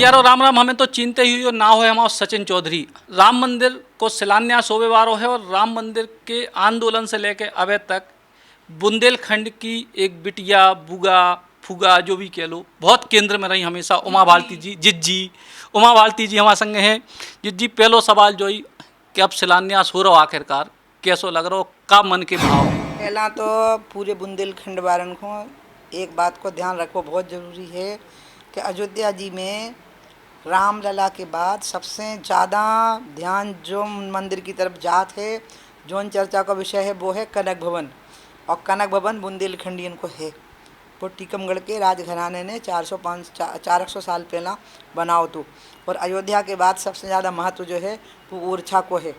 यारो राम राम। हमें तो चिंते ही हो ना हो हमारा सचिन चौधरी। राम मंदिर को शिलान्यास होवे वारो है और राम मंदिर के आंदोलन से लेके अभी तक बुंदेलखंड की एक बिटिया बुगा फुगा जो भी कह लो बहुत केंद्र में रही हमेशा। उमा भारती जी जिज्जी उमा भारती जी हमारे संग हैं। जिज्जी पहलो सवाल जो ही कि अब शिलान्यास हो रहा आखिरकार कैसो लग रहा हो का मन के भाव। पहला तो पूरे बुंदेलखंड वारन को एक बात को ध्यान रखो बहुत ज़रूरी है कि अयोध्या जी में रामलला के बाद सबसे ज़्यादा ध्यान जो मंदिर की तरफ जात है, जौन चर्चा का विषय है वो है कनक भवन। और कनक भवन बुंदेलखंडियन को है। वो टीकमगढ़ के राजघराने ने 400 साल पहला बनाओ तो। और अयोध्या के बाद सबसे ज़्यादा महत्व जो है वो ओरछा को है।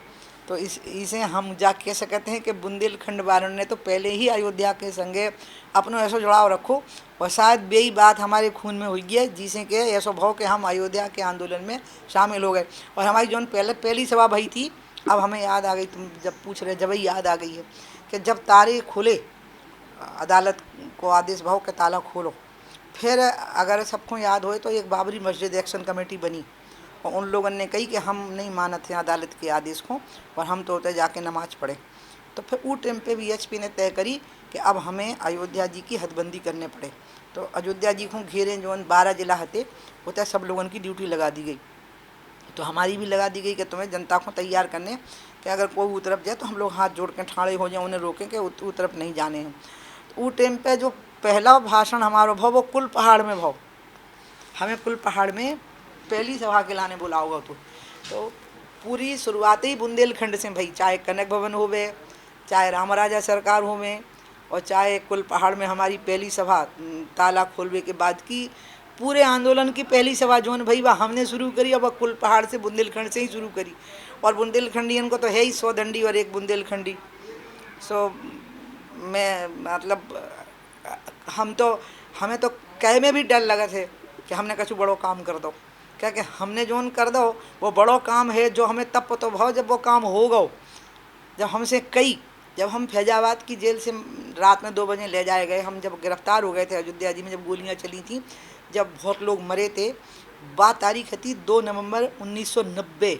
तो इसे हम जा कह सकते हैं कि बुंदेलखंड वालों ने तो पहले ही अयोध्या के संगे अपनो ऐसा जुड़ाव रखो। और शायद बेई बात हमारे खून में हुई है जिसे कि ऐसा भाव कि हम अयोध्या के आंदोलन में शामिल हो गए। और हमारी जो पहली सभा भई थी, अब हमें याद आ गई, तुम जब पूछ रहे जब ही याद आ गई है कि जब तारे खुले अदालत को आदेश भाव के ताला खोलो। फिर अगर सबको याद हो तो एक बाबरी मस्जिद एक्शन कमेटी बनी और उन लोगों ने कही कि हम नहीं मानते हैं अदालत के आदेश को और हम तो होते जाके नमाज पढ़े। तो फिर उस टाइम पे बीएचपी ने तय करी कि अब हमें अयोध्या जी की हदबंदी करने पड़े। तो अयोध्या जी को घेरे जो 12 जिला हते होते सब लोगों की ड्यूटी लगा दी गई। तो हमारी भी लगा दी गई कि तुम्हें जनता को तैयार करने कि अगर कोई वो तरफ जाए तो हम लोग हाथ जोड़ के ठाड़े हो जाए, उन्हें रोकें कि वो तरफ नहीं जाने हैं। तो वो टाइम पे जो पहला भाषण हमारा भाव वो कुल पहाड़ में भाव हमें कुल पहाड़ में पहली सभा के लाने बोला होगा। तो पूरी शुरुआत ही बुंदेलखंड से भाई, चाहे कनक भवन होवे, चाहे रामराजा सरकार होवे और चाहे कुल पहाड़ में हमारी पहली सभा ताला खोलवे के बाद की पूरे आंदोलन की पहली सभा जोन भाई वह हमने शुरू करी। अब कुल पहाड़ से बुंदेलखंड से ही शुरू करी। और बुंदेलखंडियन को तो है ही 100 दंडी और एक बुंदेलखंडी। सो मैं मतलब हमें तो कह में भी डर लगा थे कि हमने कछु बड़ो काम कर दो। क्या कि हमने जोन कर दो वो बड़ो काम है जो हमें तब पता भाव जब वो काम होगा। जब हमसे जब हम फैजाबाद की जेल से रात में 2 बजे ले जाए गए, हम जब गिरफ्तार हो गए थे अयोध्या जी में, जब गोलियां चली थी, जब बहुत लोग मरे थे, बात तारीख थी 2 नवंबर 1990।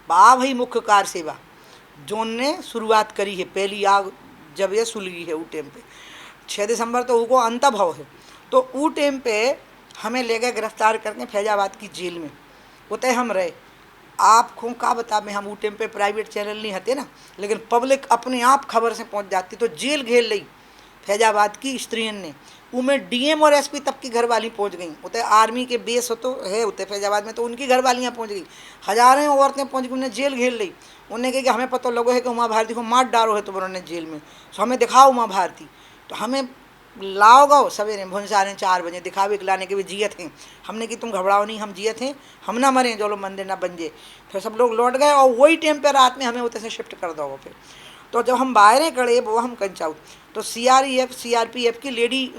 बा भाई मुख्य कार सेवा जोन ने शुरुआत करी है, पहली आग जब ये सुलगी है वो टाइम पे 6 दिसंबर तो उनको अंत भाव है। तो वो टाइम पे हमें ले गए गिरफ्तार करके फैजाबाद की जेल में, उतने हम रहे। आपको का बता में हम वो टाइम पे प्राइवेट चैनल नहीं हते ना, लेकिन पब्लिक अपने आप खबर से पहुंच जाती। तो जेल घेर ली फैजाबाद की स्त्रियों ने, उनमें डीएम और एसपी तक की घरवाली पहुंच गई। उतने आर्मी के बेस हो तो है उतने फैजाबाद में, तो उनकी घरवालियाँ पहुंच गई, हजारों औरतें पहुंच गई। उन्हें जेल घेर ली। उन्हें कहा कि हमें पता लगो है कि उमा भारती को मार डालो है, तो उन्होंने जेल में तो हमें दिखाओ उमा भारती। तो हमें लाओ गो सवेरे भुनसारे 4 बजे दिखावे के लाने के भी जियत हैं। हमने कि तुम घबराओ नहीं, हम जियत हैं, हम ना मरें, जो लोग मंदिर ना बन जाए। फिर सब लोग लौट गए और वही टाइम पे रात में हमें उतने से शिफ्ट कर दो। फिर तो जब हम बाहर खड़े वो हम कंचाऊ, तो सीआरपीएफ की लेडी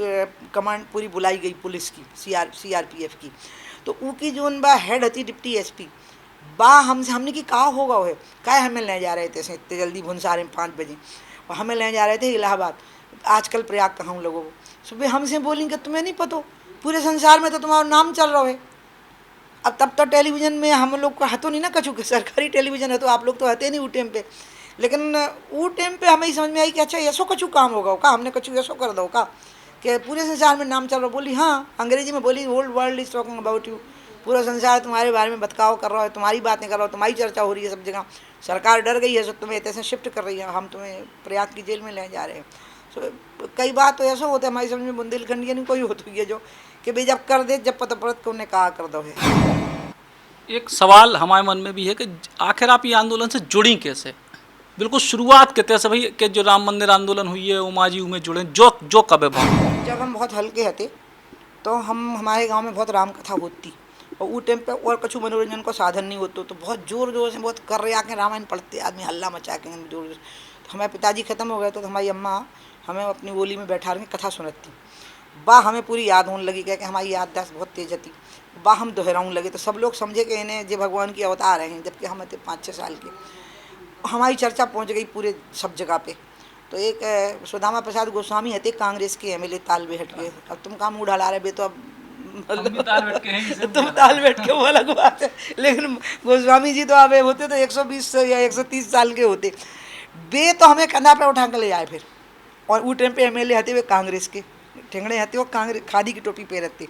कमांड पूरी बुलाई गई, पुलिस की सीआरपीएफ की। तो उनकी जो बा हेड हती डिप्टी एसपी बा हमने कि का होगा है काय हमें ले जा रहे थे इतने जल्दी भुनसारे 5 बजे, और हमें ले जा रहे थे इलाहाबाद आजकल प्रयाग कहाँ हूँ लोगों को। सुबह हमसे बोलेंगे तुम्हें नहीं पता, पूरे संसार में तो तुम्हारा नाम चल रहा है। अब तब तो टेलीविज़न में हम लोग को हतो नहीं ना कछु, सरकारी टेलीविज़न है तो आप लोग तो हते नहीं वो टाइम पे। लेकिन वो टाइम पे हमें ही समझ में आई कि अच्छा ऐसो कछु काम होगा का, हमने कछु ऐसो कर दो का कि पूरे संसार में नाम चल रहा। बोली हाँ, अंग्रेजी में बोली whole world is talking about you, पूरा संसार तुम्हारे बारे में बतकाव कर रहा है, तुम्हारी बातें कर रहा हो, तुम्हारी चर्चा हो रही है सब जगह। सरकार डर गई है, सब तुम्हें ऐसे शिफ्ट कर रही है, हम तुम्हें प्रयाग की जेल में ले जा रहे हैं। कई बात तो ऐसा होता है हमारी समझ में बुंदेलखंड नहीं कोई होती है जो कि भाई जब कर दे जब पता पड़त को उन्हें कहा कर दो है। एक सवाल हमारे मन में भी है कि आखिर आप ये आंदोलन से जुड़ी कैसे? बिल्कुल शुरुआत के तैसे भाई कि जो राम मंदिर आंदोलन हुई है उमा जी में जुड़े जो कब है भाव? जब हम बहुत हल्के हते तो हमारे गांव में बहुत राम कथा होती और वो टाइम पे और कछु मनोरंजन को साधन नहीं होता, तो बहुत जोर जोर से बहुत कर रहे आके रामायण पढ़ते आदमी हल्ला मचा के जोर जोर। तो हमारे पिताजी ख़त्म हो गए तो हमारी अम्मा हमें अपनी बोली में बैठा के कथा सुनती। बा हमें पूरी याद होने लगी, क्या कि हमारी याददाश्त बहुत तेज थी। बा हम दोहराने लगे तो सब लोग समझे कि इन्हें जो भगवान की अवतार हैं, जबकि हम थे 5-6 साल के। हमारी चर्चा पहुंच गई पूरे सब जगह पे। तो एक सुदामा प्रसाद गोस्वामी हते कांग्रेस के एमएलए तालबेहट के, अब तुम काम मुँह ढला रहे बे, तो अब हम भी ताल बैठ के हैं इसे तुम ताल बैठ के वो अलग बात है, लेकिन गोस्वामी जी तो अब होते तो 120 या 130 साल के होते। वे तो हमें कंधा पे उठा कर ले आए फिर। और वो टाइम पे एमएलए हते वे कांग्रेस के ठेंगड़े हते, वो कांग्रेस खादी की टोपी पहन रखते।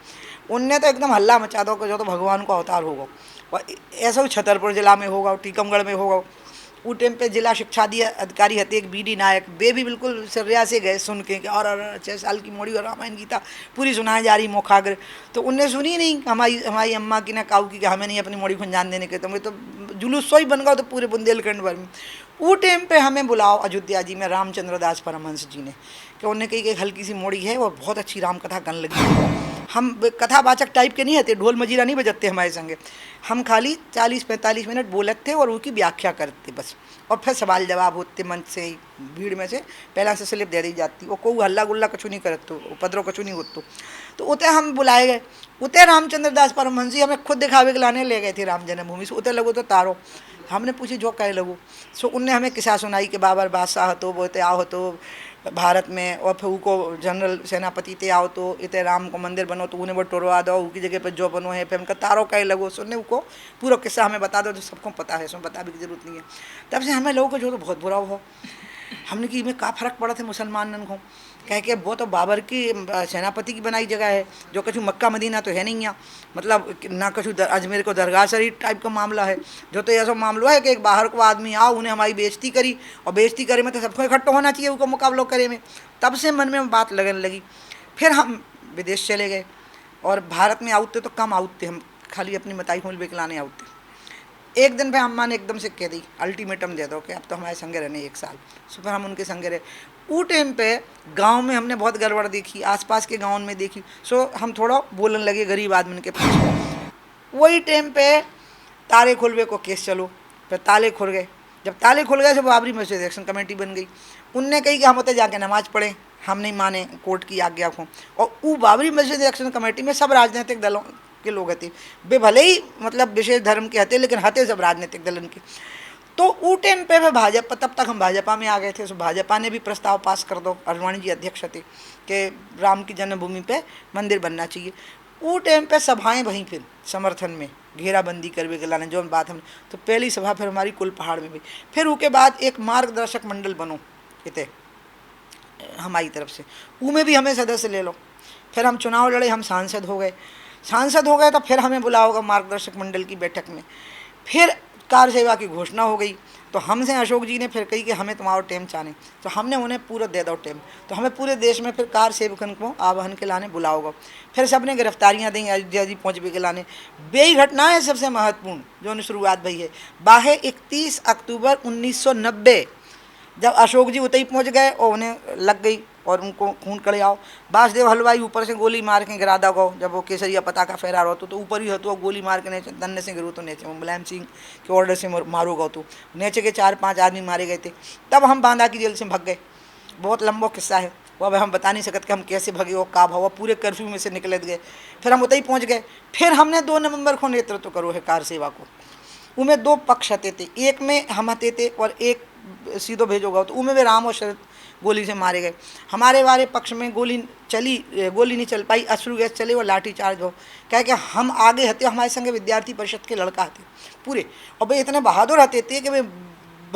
उनने तो एकदम हल्ला मचा दो कि जो तो भगवान का अवतार होगा। और ऐसा ही छतरपुर जिला में होगा, टीकमगढ़ में होगा। वो टाइम पे जिला शिक्षा अधिकारी हते एक बीडी नायक, वे भी बिल्कुल सर्या से गए सुन के कि और 6 साल की मोड़ी और रामायण गीता पूरी सुनाई जा रही मोखाग्र। तो उनने सुनी नहीं हमारी हमारी अम्मा की ना काऊ की कि हमें नहीं अपनी मोड़ी खुंजान देने के। तो मैं तो जुलूस सो ही बन गया तो पूरे बुंदेलखंड भर में। वो टाइम पे हमें बुलाओ अयोध्या जी में रामचंद्र दास परमहंस जी ने, कि उन्होंने कही कि एक हल्की सी मोड़ी है और बहुत अच्छी राम कथा गन लगी। हम कथावाचक टाइप के नहीं होते, ढोल मजीरा नहीं बजते हमारे संगे। हम खाली 40-45 मिनट बोलते थे और उसकी व्याख्या करते बस। और फिर सवाल जवाब होते मंच से ही, भीड़ में से पहला से स्लिप दे दी जाती। वो कोई हल्ला गुल्ला कछु नहीं करत, उपद्रव कछु नहीं होतो। तो उते हम बुलाए गए। उते रामचंद्र दास परमहंस जी हमें खुद दिखावे के लाने ले गए थे राम जन्मभूमि से। उते लगो तो तारो, हमने पूछी जो कहे लगो। सो उनने हमें किस्सा सुनाई कि बाबर बादशाह तो वो इते आओ तो भारत में, और फिर उनको जनरल सेनापति ते आओ तो इते राम को मंदिर बनो तो उन्हें वो टोरवा दो, उनकी जगह पर जो बनो है। फिर उनका तारो कहे लगो। सुनने उनको पूरा किस्सा हमें बता दो, जो सबको पता है, सो बता भी की जरूरत नहीं है। तब से हमें लोगों को जो तो बहुत बुरा हो। हमने कि में का फर्क पड़ा थे मुसलमान को, कह के वो तो बाबर की सेनापति की बनाई जगह है, जो कछु मक्का मदीना तो है नहीं यहाँ। मतलब ना कछु अजमेर को दरगाह शरीफ टाइप का मामला है। जो तो ऐसा मामला है कि एक बाहर को आदमी आओ, उन्हें हमारी बेइज्जती करी, और बेइज्जती करे में तो सबको इकट्ठा होना चाहिए उनको मुकाबला करे में। तब से मन में बात लगने लगी। फिर हम विदेश चले गए और भारत में आउते तो कम आउते, हम खाली अपनी मताई खोल बेकलाने आउते। एक दिन पे अम्मा ने एकदम से कह दी, अल्टीमेटम दे दो कि अब तो हमारे संगे रहने 1 साल। सो फिर हम उनके संगे रहे। वो टाइम पे गांव में हमने बहुत गड़बड़ देखी, आसपास के गाँव में देखी। सो हम थोड़ा बोलने लगे गरीब आदमी के पास। वही टाइम पे ताले खुलवे को केस चलो, फिर ताले खुल गए। जब ताले खुल गए तो बाबरी मस्जिद एक्शन कमेटी बन गई। उनने कही कि हम उतने जाके नमाज पढ़ें, हम नहीं माने कोर्ट की आज्ञा को। और वो बाबरी मस्जिद एक्शन कमेटी में सब राजनीतिक दलों के लोग हते, वे भले ही मतलब विशेष धर्म के हते, लेकिन हते सब राजनीतिक दलन के। तो वो टाइम पे वे भाजपा, तब तक हम भाजपा में आ गए थे। सो भाजपा ने भी प्रस्ताव पास कर दो, अडवाणी जी अध्यक्ष थे, कि राम की जन्मभूमि पे मंदिर बनना चाहिए। वो टाइम पे सभाएं वहीं फिर समर्थन में घेराबंदी करवे के लाने जो बात हमने, तो पहली सभा फिर हमारी कुल पहाड़ में हुई। फिर उसके बाद एक मार्गदर्शक मंडल बनो इतने हमारी तरफ से, उनमें भी हमें सदस्य ले लो। फिर हम चुनाव लड़े, हम सांसद हो गए। सांसद हो गए तो फिर हमें बुलाया होगा मार्गदर्शक मंडल की बैठक में। फिर कार सेवा की घोषणा हो गई। तो हमसे अशोक जी ने फिर कही कि हमें तुम्हारा टेम चाहे, तो हमने उन्हें पूरा दे दो टेम। तो हमें पूरे देश में फिर कार सेवकन को आवाहन के लाने बुलाओगा। फिर सबने गिरफ्तारियां दी अयोध्या जी पहुँचने के लाने। बेई घटना है सबसे महत्वपूर्ण जो शुरुआत भई है। बाहे 31 अक्टूबर 1990 जब अशोक जी उतई पहुँच गए और उन्हें लग गई और उनको खून कड़े आओ। बासदेव हलवाई ऊपर से गोली मार के गिरा दा गो, जब वो केसरिया पताका फहरा रहा तो ऊपर ही हतो गोली मार के नीचे दन्ने से गिरो तो नीचे मुलायम सिंह के ऑर्डर से मारो गो। तो नीचे के 4-5 आदमी मारे गए थे। तब हम बांदा की जेल से भाग गए। बहुत लंबा किस्सा है वो, अब हम बता नहीं सकते कि हम कैसे भगे हो, का भाव पूरे कर्फ्यू में से निकले गए। फिर हम उतई पहुँच गए। फिर हमने 2 नवंबर को नेतृत्व करो है कार सेवा को। उनमें 2 पक्ष हते थे, एक में हम हते थे और एक सीधो भेजो गो। तो उनमें वे राम और शरद गोली से मारे गए। हमारे वाले पक्ष में गोली नहीं चल पाई, अश्रु गैस चले और लाठी चार्ज हो। क्या कि हम आगे हते, हमारे संगे विद्यार्थी परिषद के लड़का थे पूरे, और वे इतने बहादुर हते थे कि वे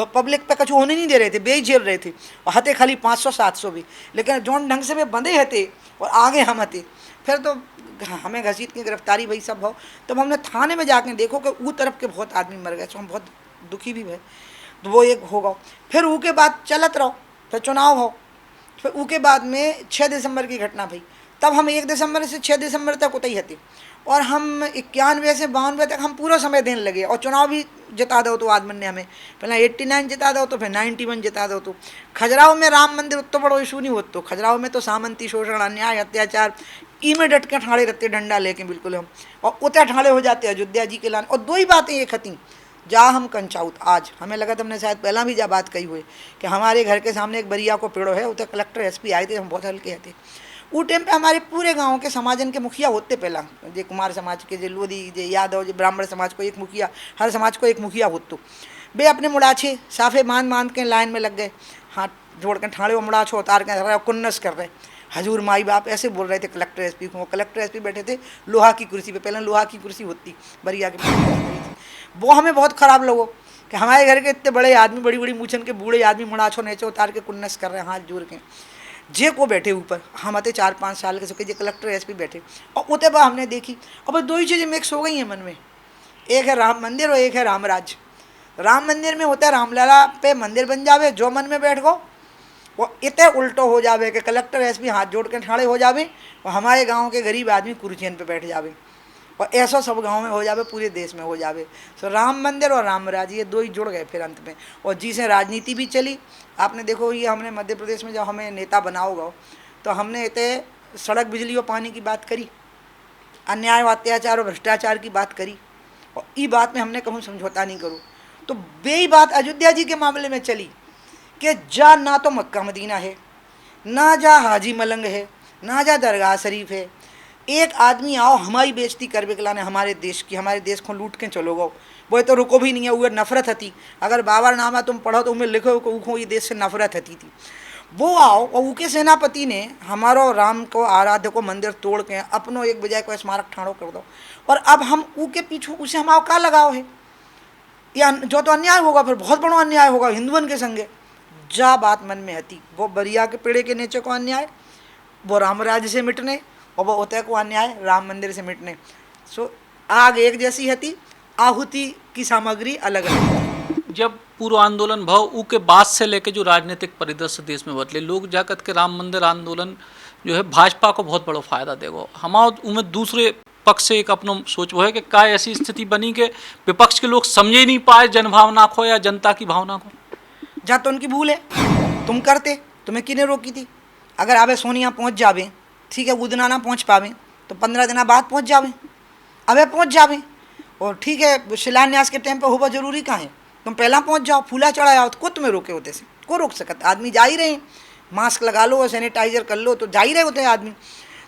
पब्लिक पे कछु होने नहीं दे रहे थे, बे झेल रहे थे। और हते खाली 500-700 भी, लेकिन जोन ढंग से वे बंधे हते और आगे हम हते। फिर तो हमें घसीट की गिरफ्तारी वही सब हो। तब हमने थाने में जाके देखो कि वो तरफ के बहुत आदमी मर गए। तो हम बहुत दुखी भी भे। तो वो एक होगा। फिर उसके बाद चलत रहो, फिर चुनाव हो। फिर उसके बाद में 6 दिसंबर की घटना भई। तब हम 1 दिसंबर से 6 दिसंबर तक उतई हते, और हम 91 से 92 तक हम पूरा समय देने लगे। और चुनाव भी जिता दो तो आदमी ने हमें पहले 89 जिता दो, तो फिर 91 जिता दो। तो खजुराहो में राम मंदिर उतना बड़ो इशू नहीं होता। खजुराहो में तो सामंती शोषण अन्याय अत्याचार ई में डट के ठाड़े रहते डंडा लेके बिल्कुल हम, और उतर ठाड़े हो जाते अयोध्या जी के लाने। और 2 ही बातें ये खती जा हम कंचाउत। आज हमें लगा तुमने शायद पहला भी जा बात कही हुई कि हमारे घर के सामने एक बरिया को पेड़ो है, उधर कलेक्टर एसपी आए थे, हम बहुत हल्के थे। वो टाइम पे हमारे पूरे गांव के समाजन के मुखिया होते पहला, जे कुमार समाज के, जे लोधी, जे यादव, जे ब्राह्मण समाज को एक मुखिया, हर समाज को एक मुखिया होतो। वे अपने मुड़ाछे साफे बांध के लाइन में लग गए, हाथ जोड़ के ठाड़े मुड़ाछो उतार के कुन्नस कर रहे। हजूर माई बाप ऐसे बोल रहे थे कलेक्टर एसपी को। कलेक्टर एसपी बैठे थे लोहा की कुर्सी पे, पहले लोहा की कुर्सी होती बरिया के, वो हमें बहुत ख़राब लगो कि हमारे घर के इतने बड़े आदमी, बड़ी बड़ी मूछन के बूढ़े आदमी मुड़ाछो नेचो उतार के कुन्नस कर रहे हैं हाथ जोड़ के, जे को बैठे ऊपर, हम आते 4-5 साल के सके जे कलेक्टर एसपी बैठे, और उतने बाद हमने देखी अब दो ही चीज़ें मिक्स हो गई हैं मन में, एक है राम मंदिर और एक है रामराज। राम मंदिर में होता है रामलला पे मंदिर बन जावे, जो मन में बैठ गो वो इतने उल्टो हो जावे कि कलेक्टर एसपी हाथ जोड़ के ठाड़े हो जावे और हमारे गांव के गरीब आदमी कुर्सियन पे बैठ जावे, और ऐसा सब गांव में हो जावे, पूरे देश में हो जावे। तो राम मंदिर और रामराज ये दो ही जुड़ गए फिर अंत में, और जिसे राजनीति भी चली। आपने देखो ये हमने मध्य प्रदेश में जब हमें नेता बनाओगा तो हमने इतने सड़क बिजली और पानी की बात करी, अन्याय अत्याचार और भ्रष्टाचार की बात करी, और ये बात में हमने कहूँ समझौता नहीं करूँ। तो बेही बात अयोध्या जी के मामले में चली कि जा ना तो मक्का मदीना है, ना जा हाजी मलंग है, ना जा दरगाह शरीफ है, एक आदमी आओ हमारी बेइज्जती कर बेकलाने हमारे देश की, हमारे देश को लूट के चलो गो, वो तो रुको भी नहीं है, वो नफरत हती। अगर बाबरनामा तुम पढ़ो तो उनमें लिखो उनको ये देश से नफरत हती थी। वो आओ और उनके सेनापति ने हमारो राम को आराध्य को मंदिर तोड़ के अपनों एक बजाय को स्मारक ठाड़ो कर दो, और अब हम ऊके पीछू उसे हमारा का लगाव है, या जो तो अन्याय होगा फिर बहुत बड़ा अन्याय होगा हिंदुओं के संगे। जा बात मन में हती वो बरिया के पेड़े के नीचे को अन्याय वो रामराज से मिटने, और वो उतय को अन्याय राम मंदिर से मिटने। सो आग एक जैसी हती, आहुति की सामग्री अलग अलग। जब पूर्व आंदोलन भाव ऊ के बाद से लेके जो राजनीतिक परिदृश्य देश में बदले, लोग जाकर के राम मंदिर आंदोलन जो है भाजपा को बहुत बड़ा फायदा देगा। हमारे उनमें दूसरे पक्ष से एक अपना सोच वो है कि क्या ऐसी स्थिति बनी कि विपक्ष के लोग समझे ही नहीं पाए जनभावना को या जनता की भावना को। जहाँ तो उनकी भूल है, तुम करते, तुम्हें किने रोकी थी। अगर आवे सोनिया पहुँच जावे, ठीक है, उदना ना पहुँच पावे तो 15 दिन बाद पहुँच जावे, अबे पहुँच जावे, और ठीक है शिलान्यास के टाइम पे होगा जरूरी कहाँ है, तुम पहला पहुँच जाओ, फूला चढ़ाया हो तो को तुम्हें रोके होते से, को रोक सकता। आदमी जा ही रहे, मास्क लगा लो, सैनिटाइजर कर लो तो जा ही रहे होते हैं आदमी।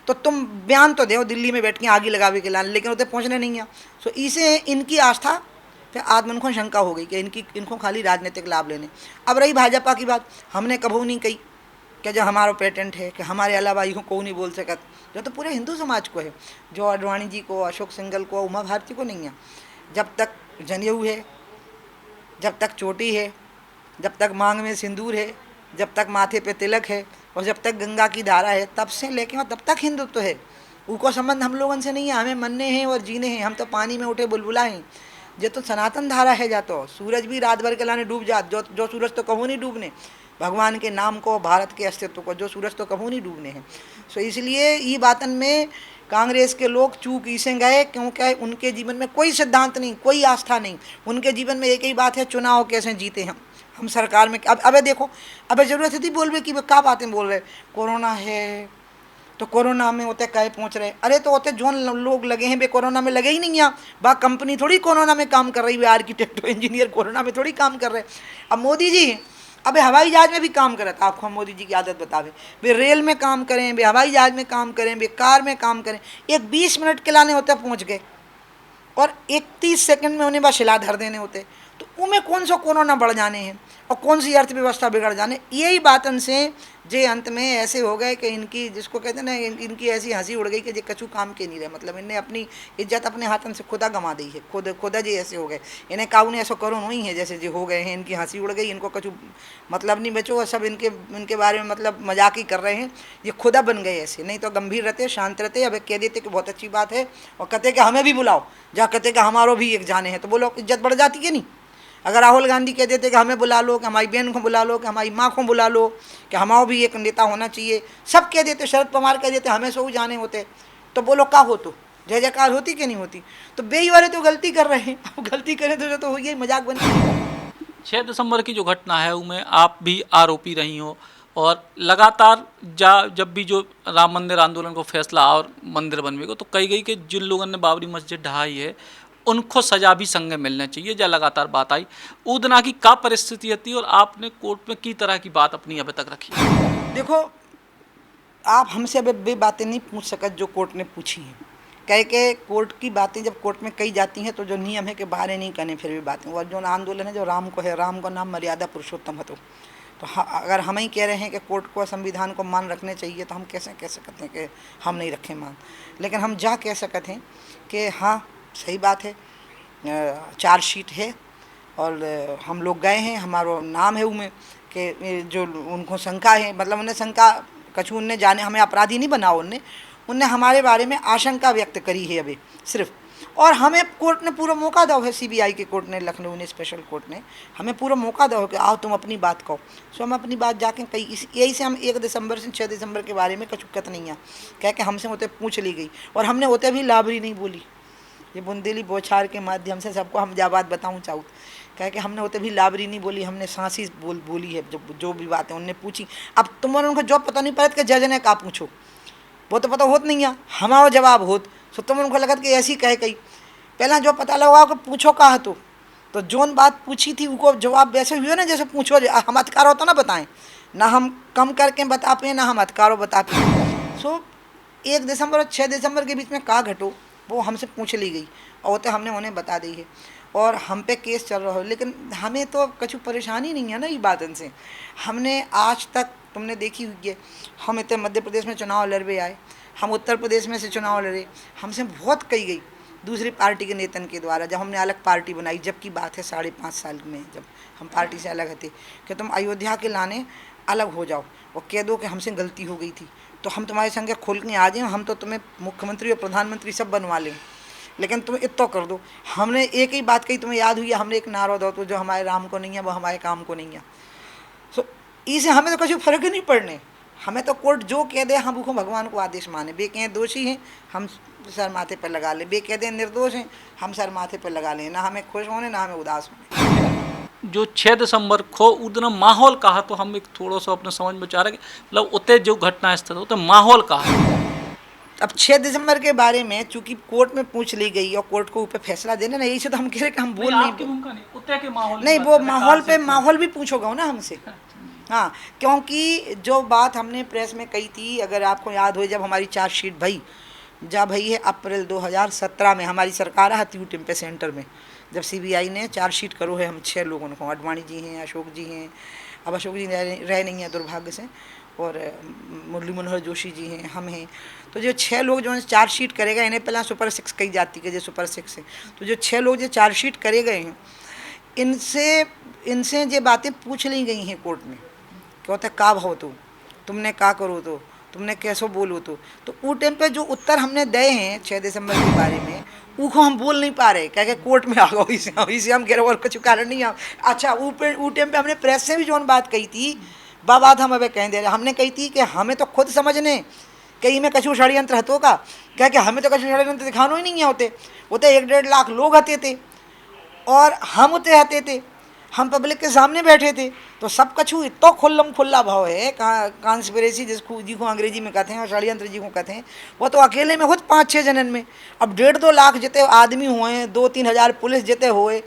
तो तुम बयान तो दो दिल्ली में बैठ के आगे लगावे के लाने, लेकिन उतने पहुँचने नहीं है। सो इसे इनकी आस्था फिर आदमन को शंका हो गई कि इनको खाली राजनीतिक लाभ लेने। अब रही भाजपा की बात, हमने कभू नहीं कही कि जो हमारा पेटेंट है कि हमारे अलावा यूँ को नहीं बोल सकत, जो तो पूरे हिंदू समाज को है, जो अडवाणी जी को, अशोक सिंघल को, उमा भारती को नहीं है। जब तक जनेऊ है, जब तक चोटी है, जब तक मांग में सिंदूर है, जब तक माथे पे तिलक है, और जब तक गंगा की धारा है, तब से लेके और तब तक हिंदुत्व है। उनको संबंध हम लोगों से नहीं है, हमें मरने हैं और जीने हैं, हम तो पानी में उठे बुलबुला हैं। जो तो सनातन धारा है, जा तो सूरज भी रात भर के लाने डूब जात, जो सूरज तो कभी नहीं डूबने, भगवान के नाम को, भारत के अस्तित्व को, जो सूरज तो कभी नहीं डूबने हैं। सो इसलिए ये बातन में कांग्रेस के लोग चूक इसे गए, क्योंकि उनके जीवन में कोई सिद्धांत नहीं, कोई आस्था नहीं। उनके जीवन में एक ही बात है, चुनाव कैसे जीते हम सरकार में। अब अबे देखो, अबे जरूरत थी बोल रहे कि क्या बातें बोल रहे, कोरोना है तो कोरोना में होते कहे पहुँच रहे, अरे तो होते जो लोग लगे हैं बे कोरोना में लगे ही नहीं हैं। बा कंपनी थोड़ी कोरोना में काम कर रही है, आर्किटेक्ट इंजीनियर कोरोना में थोड़ी काम कर रहे। अब मोदी जी अबे हवाई जहाज़ में भी काम करे, तो आपको मोदी जी की आदत बतावे, वे रेल में काम करें, वे हवाई जहाज़ में काम करें, वे कार में काम करें, एक 20 मिनट के लाने होते पहुँच गए, और 31 सेकंड में उन्हें बस शिला धर देने होते। तो उनमें कौन सा कोरोना बढ़ जाने हैं और कौन सी अर्थव्यवस्था बिगड़ जाने। यही बातन से जे अंत में ऐसे हो गए कि इनकी, जिसको कहते हैं ना, इनकी ऐसी हंसी उड़ गई कि जे कछु काम के नहीं रहे। मतलब इन्हें अपनी इज्जत अपने हाथन से खुदा गंवा दी है, खुदा जी ऐसे हो गए। इन्हें काऊ ने ऐसा करो नहीं है जैसे जो हो गए हैं, इनकी हंसी उड़ गई, इनको कछु मतलब नहीं बचो, और सब इनके बारे में मतलब मजाक ही कर रहे हैं। ये खुदा बन गए ऐसे, नहीं तो गंभीर रहते, शांत रहते। अब कह देते कि बहुत अच्छी बात है, और कहते कि हमें भी बुलाओ, जहाँ कहते कि हमारो भी एक जाने हैं, तो बोलो इज्जत बढ़ जाती है नहीं। अगर राहुल गांधी कह देते कि हमें बुला लो, कि हमारी बहन को बुला लो, कि हमारी माँ को बुला लो, कि हमारा भी एक नेता होना चाहिए, सब कह देते, शरद पवार कह देते हमें सो जाने होते, तो बोलो क्या हो, तो जय जयकार होती कि नहीं होती। तो बेई वाले तो गलती कर रहे हैं, अब गलती करें तो हो गई, मजाक बन। 6 दिसंबर की जो घटना है उनमें आप भी आरोपी रही हो, और लगातार जब भी जो राम मंदिर आंदोलन को फैसला और मंदिर बनवे को, तो कही गई कि जिन लोगों ने बाबरी मस्जिद ढहाई है उनको सजा भी संगे मिलना चाहिए, जब लगातार बात आई। उदना की क्या परिस्थिति थी और आपने कोर्ट में की तरह की बात अपनी अभी तक रखी? देखो, आप हमसे अब वे बातें नहीं पूछ सकत जो कोर्ट ने पूछी हैं। कह के कोर्ट की बातें जब कोर्ट में कही जाती हैं तो जो नियम है कि बाहर नहीं करने फिर भी बातें। और जो आंदोलन है जो राम को है, राम का नाम मर्यादा पुरुषोत्तम है, तो तो अगर हम ही कह रहे हैं कि कोर्ट को संविधान को मान रखने चाहिए, तो हम कैसे कह सकते हैं कि हम नहीं रखें मान। लेकिन हम जा कह सकते हैं कि हाँ सही बात है, चार्जशीट है और हम लोग गए हैं, हमारा नाम है उनमें कि जो उनको शंका है, मतलब उन्हें शंका कछु उनने जाने हमें अपराधी नहीं बनाओ, उनने हमारे बारे में आशंका व्यक्त करी है अभी सिर्फ। और हमें कोर्ट ने पूरा मौका दो है, सीबीआई के कोर्ट ने, लखनऊ ने, स्पेशल कोर्ट ने हमें पूरा मौका दो कि आओ तुम अपनी बात कहो। सो हम अपनी बात जाके कही, यही से हम 1 दिसंबर से 6 दिसंबर के बारे में कछु कत नहीं है कह के हमसे होते पूछ ली गई, और हमने होते भी लाभरी नहीं बोली। ये बुंदेली बौछार के माध्यम से सबको हम जा बात बताऊँ चाहूँ, कह के हमने होते भी लाभरी नहीं बोली, हमने सांसी बोली है। जो भी बातें उनने पूछी, अब तुम्हारे उनको जॉब पता नहीं पड़त कि जज ने का पूछो, वो तो पता होत नहीं है, हमारा जवाब होत। सो तुम उनको लगत कि ऐसी कह कही, पहला जो पता लगा कि पूछो कहा तो जोन बात पूछी थी उनको जवाब वैसे हुए ना जैसे पूछो। हम अधिकार होता ना बताएं, ना हम कम करके बता पाए, ना हम अधिकारों बता पाए। सो 1 दिसंबर और 6 दिसंबर के बीच में का घटो वो हमसे पूछ ली गई, और तो हमने उन्हें बता दी है, और हम पे केस चल रहा हो। लेकिन हमें तो कछु परेशानी नहीं है ना ये बातन से। हमने आज तक तुमने देखी हुई है, हम इतने मध्य प्रदेश में चुनाव लड़वे आए, हम उत्तर प्रदेश में से चुनाव लड़े, हमसे बहुत कही गई दूसरी पार्टी के नेतन के द्वारा, जब हमने अलग पार्टी बनाई, जब की बात है 5.5 साल में, जब हम पार्टी से अलग थे, कि तुम अयोध्या के लाने अलग हो जाओ और कह दो कि हमसे गलती हो गई थी, तो हम तुम्हारे संग खोल के आ जाएं, हम तो तुम्हें मुख्यमंत्री और प्रधानमंत्री सब बनवा लें, लेकिन तुम इतना कर दो। हमने एक ही बात कही, तुम्हें याद हुई है, हमने एक नारा दो, तो जो हमारे राम को नहीं है वो हमारे काम को नहीं है। सो इसे हमें तो कुछ फर्क ही नहीं पड़ने, हमें तो कोर्ट जो कह दे हम उसको भगवान को आदेश माने। बे कहें दोषी हैं हम सर माथे पर लगा लें, बे कह दें निर्दोष हैं हम सर माथे पर लगा लें, ना हमें खुश होने ना हमें उदास होने। जो 6 दिसंबर को उतना माहौल कहा, तो हम एक थोड़ा सा अपने समझ में चाह रहे मतलब उतने जो घटना स्थल उतने माहौल कहा। अब 6 दिसंबर के बारे में चूंकि कोर्ट में पूछ ली गई और कोर्ट को ऊपर फैसला देना ना, यही से तो हम कह रहे कि हम बोल नहीं वो माहौल भी पूछोगा ना हमसे। हाँ, क्योंकि जो बात हमने प्रेस में कही थी, अगर आपको याद हो, जब हमारी चार्जशीट भई है अप्रैल 2017 में, हमारी सरकार है त्यू टिम्पे सेंटर में, जब सीबीआई ने चार्जशीट करो है हम 6 लोगों को, अडवाणी जी हैं, अशोक जी हैं, अब अशोक जी रह नहीं है दुर्भाग्य से, और मुरली मनोहर जोशी जी हैं, हम हैं। तो जो 6 लोग जो चार्जशीट करेगा, इन्हें पहला सुपर 6 कही जाती है, जो सुपर 6 है, तो जो 6 लोग जो चार्जशीट करे गए हैं, इनसे ये बातें पूछ ली गई हैं कोर्ट में, कहते का भाव तो तुमने का करो, तो तुमने कैसो बोलो, तो वो टाइम पे जो उत्तर हमने दे हैं 6 दिसंबर के बारे में, वो हम बोल नहीं पा रहे, क्या कोर्ट में आ गए, इसे हम कह रहे और कुछ कारण नहीं है। अच्छा, वो टाइम पे हमने प्रेस से भी जो बात कही थी, वह बात हम अभी कह दे रहे, हमने कही थी कि हमें तो खुद समझने कहीं में कछु षड्यंत्र हतो का, क्या कि हमें तो कछु षड्यंत्र दिखानो ही नहीं है, होते 1-1.5 लाख लोग हते थे और हम होते हते थे, हम पब्लिक के सामने बैठे थे, तो सब कछु इतना खुल्लम खुल्ला भाव है। कॉन्स्पिरेसी जिसको अंग्रेजी में कहते हैं और षड्यंत्र जी को कहते हैं, वो तो अकेले में खुद 5-6 जनन में, अब 1.5-2 लाख जितने आदमी हुए, 2-3 हज़ार पुलिस जितने हुए,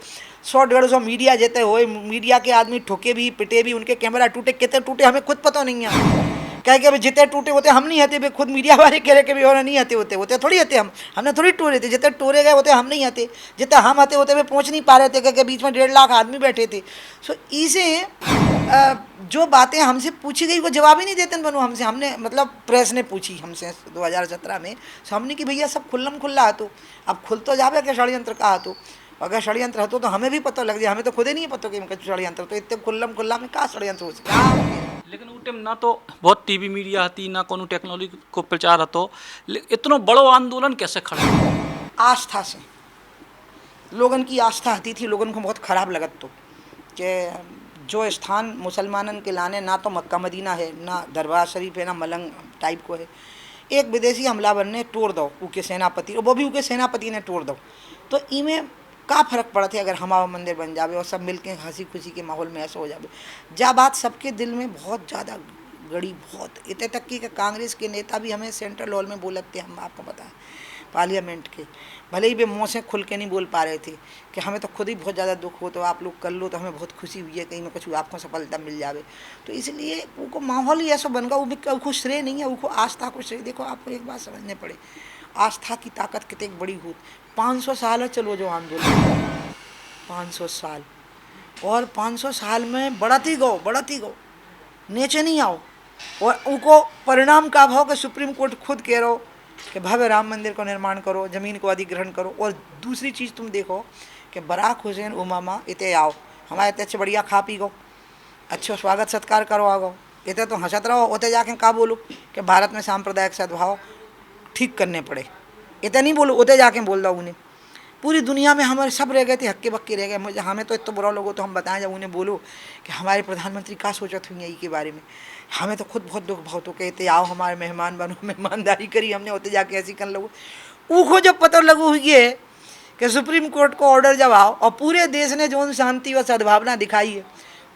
100-150 मीडिया जितने हुए, मीडिया के आदमी ठोके भी पिटे भी, उनके कैमरा टूटे, कितने टूटे हमें खुद पता नहीं है, क्या कि अभी जितने टूटे होते हम नहीं हते, वे खुद मीडिया वाले कह रहे कि भी और नहीं हते होते थोड़ी हते, हमने थोड़ी टूरे थे, जितने टूरे गए होते हम नहीं हते, जितने हम हते होते वे पहुँच नहीं पा रहे थे, क्योंकि बीच में 1.5 लाख आदमी बैठे थे। सो इसे जो बातें हमसे पूछी गई वो जवाब ही नहीं देते बनो हमसे, हमने मतलब प्रेस ने पूछी हमसे 2017 में, सो हमने कि भैया सब खुल्लम खुल्ला हतो, अब खुल तो जावे क्या षड्यंत्र का हतो, अगर षड्यंत्र हतो तो हमें भी पता लग जाए, हमें तो खुद ही नहीं पता कि षड्यंत्र, तो इतने खुल्लम खुल्ला में का षड्यंत्र हो सके। लेकिन वो टाइम ना तो बहुत टीवी मीडिया हती, ना कोनो टेक्नोलॉजी को प्रचार हतो, इतना बड़ो आंदोलन कैसे खड़ा? आस्था से, लोगन की आस्था हती थी, लोगन को बहुत ख़राब लगत तो कि जो स्थान मुसलमानन के लाने ना तो मक्का मदीना है, ना दरबार शरीफ है, ना मलंग टाइप को है, एक विदेशी हमलावर ने तोड़ दो उनके सेनापति, और वो भी उनके सेनापति ने तोड़ दो, तो इमें का फ़र्क पड़ा थे अगर हमारा मंदिर बन जावे और सब मिलके हंसी खुशी के माहौल में ऐसा हो जावे। जा बात सबके दिल में बहुत ज़्यादा गड़ी, बहुत इतने तक कि कांग्रेस के नेता भी हमें सेंट्रल हॉल में बोलते, हम आपको पता है पार्लियामेंट के, भले ही वे मुँह से खुल के नहीं बोल पा रहे थे कि हमें तो खुद ही बहुत ज़्यादा दुख हो, तो आप लोग कर लो तो हमें बहुत खुशी हुई है, कहीं में कुछ आपको सफलता मिल जावे। तो इसलिए उनको माहौल ही ऐसा बन गया, वो भी उसको श्रेय नहीं है, उनको आस्था को श्रेय। देखो आपको एक बात समझने पड़े, आस्था की ताकत कितनी बड़ी हो। 500 साल है चलो जो आंदोलन, 500 साल, और 500 साल में बढ़ती गो, नीचे नहीं आओ। और उनको परिणाम का भाव कि सुप्रीम कोर्ट खुद कह रहो कि भव्य राम मंदिर को निर्माण करो, ज़मीन को अधिग्रहण करो। और दूसरी चीज़ तुम देखो कि बराक हुसैन उमामा इते आओ, हमारे इतने अच्छे बढ़िया खा पी गो, अच्छो स्वागत सत्कार करो आगो, इतने तो हंसत रहो, उते जाके का बोलो कि भारत में सांप्रदायिक सद्भाव ठीक करने पड़े, इतने नहीं बोलो, उते जाके बोल दो उन्हें। पूरी दुनिया में हमारे सब रह गए थे, हक्के बक्के रह गए। मुझे हमें तो इतना बुरा लोगो तो हम बताएं, जब उन्हें बोलो कि हमारे प्रधानमंत्री का सोचत हुई है के बारे में, हमें तो खुद बहुत दुख भाव तो कहते आओ हमारे मेहमान बनो, मेहमानदारी करी हमने, होते जाके ऐसी कर लो। ऊखो जब पता लगू हुई है कि सुप्रीम कोर्ट को ऑर्डर जब आओ और पूरे देश ने जो शांति व सद्भावना दिखाई है,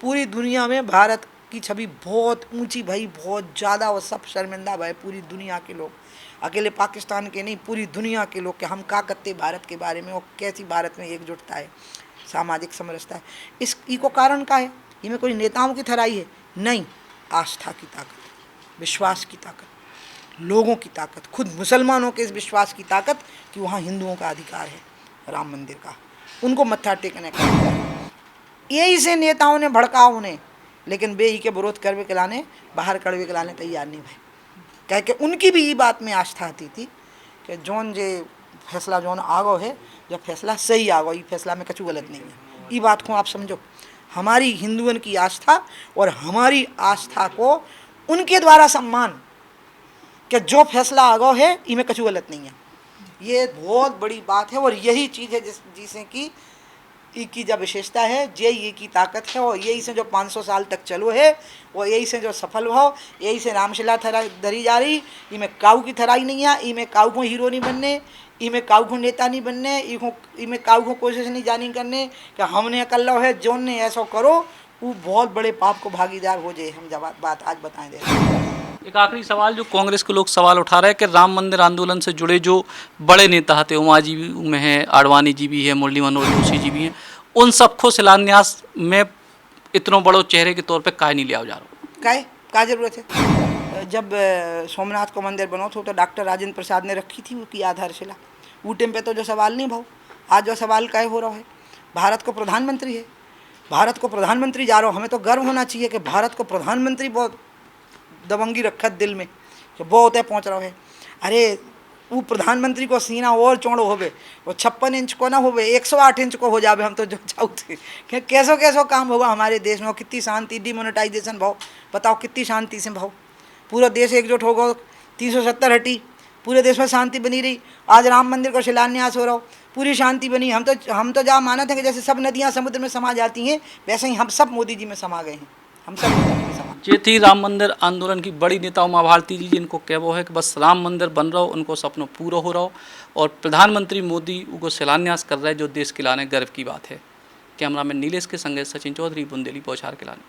पूरी दुनिया में भारत की छवि बहुत ऊंची भई, बहुत ज़्यादा, और सब शर्मिंदा भय पूरी दुनिया के लोग, अकेले पाकिस्तान के नहीं पूरी दुनिया के लोग, कि हम का करते भारत के बारे में और कैसी भारत में एकजुटता है, सामाजिक समरसता है। इस को कारण का है, इनमें कोई नेताओं की थराई है नहीं, आस्था की ताकत, विश्वास की ताकत, लोगों की ताकत, खुद मुसलमानों के इस विश्वास की ताकत कि वहाँ हिंदुओं का अधिकार है राम मंदिर का, उनको मत्था टेकने का। यही से नेताओं ने भड़काओ उन्हें, लेकिन बे ही के विरोध करवे के लाने बाहर कड़वे के लाने तैयार नहीं भाई, कह के उनकी भी ये बात में आस्था आती थी कि जौन जे फैसला जौन आगो है, जब फैसला सही आगो, ये फैसला में कछु गलत नहीं है। ये बात को आप समझो, हमारी हिंदुओं की आस्था और हमारी आस्था को उनके द्वारा सम्मान, कि जो फैसला आगो है इनमें कछु गलत नहीं है, ये बहुत बड़ी बात है। और यही चीज़ है जिसे कि की जब विशेषता है, ये की ताकत है, और यही से जो 500 साल तक चलो है, और यही से जो सफल हो, यही से रामशिला धरी जा रही। इमें काऊ की थराई नहीं है, इमें काऊ को हीरो नहीं बनने, इमें काऊ को नेता नहीं बनने, इमें काऊ को कोशिश नहीं जानी करने कि हमने कर लो है, जोन ने ऐसा करो, वो बहुत बड़े पाप को भागीदार हो जाए। हम जब बात आज बताएं दे रहे हैं। एक आखिरी सवाल जो कांग्रेस के लोग सवाल उठा रहे हैं कि राम मंदिर आंदोलन से जुड़े जो बड़े नेता थे, उमा जी में है, आडवाणी जी भी है, मुरली मनोहर जोशी जी भी हैं, उन सबको शिलान्यास में इतनों बड़ो चेहरे के तौर पे काहे नहीं लिया जा रहा? क्या जरूरत है? जब सोमनाथ को मंदिर बनो तो डॉक्टर राजेंद्र प्रसाद ने रखी थी उसकी आधारशिला, वो टाइम पे तो जो सवाल नहीं भाव, आज जो सवाल काहे हो रहा है? भारत को प्रधानमंत्री है, भारत को प्रधानमंत्री जा रहा हो, हमें तो गर्व होना चाहिए कि भारत को प्रधानमंत्री बहुत दबंगी रखत दिल में, जो बहुत है पहुँच रहा है। अरे वो प्रधानमंत्री को सीना और चौड़ो होवे, वो 56 इंच को ना होवे, 108 इंच को हो जावे, हम तो जो चाहते कैसो कैसो काम होगा हमारे देश में। कितनी शांति, डिमोनेटाइजेशन भाव बताओ, कितनी शांति से भाव, पूरा देश एकजुट होगा, 370 हटी, पूरे देश में शांति बनी रही। आज राम मंदिर को शिलान्यास हो रहा हो, पूरी शांति बनी। हम तो जहाँ माना था कि जैसे सब नदियाँ समुद्र में समा जाती हैं, वैसे ही हम सब मोदी जी में समा गए हैं, हम सब मोदी जी में समा। ये थी राम मंदिर आंदोलन की बड़ी नेता उमा भारती जी, जिनको कहवो है कि बस राम मंदिर बन रहा हो, उनको सपनों पूरा हो रहा हो, और प्रधानमंत्री मोदी उनको शिलान्यास कर रहे हैं, जो देश के लाने गर्व की बात है। कैमरामैन नीलेश के संगे सचिन चौधरी, बुंदेली बौछार के लाने।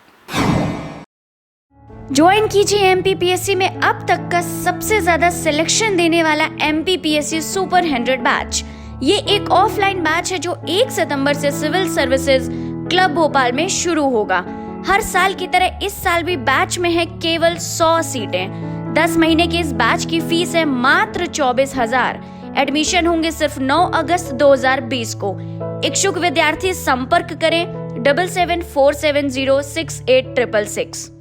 ज्वाइन कीजिए MPPSC में अब तक का सबसे ज्यादा सिलेक्शन देने वाला MPPSC सुपर 100 बैच। ये एक ऑफलाइन बैच है जो 1 सितंबर से सिविल सर्विसेज क्लब भोपाल में शुरू होगा। हर साल की तरह इस साल भी बैच में है केवल 100 सीटें। 10 महीने के इस बैच की फीस है मात्र 24,000। एडमिशन होंगे सिर्फ 9 अगस्त 2020 को। इच्छुक विद्यार्थी संपर्क करें 7747068666।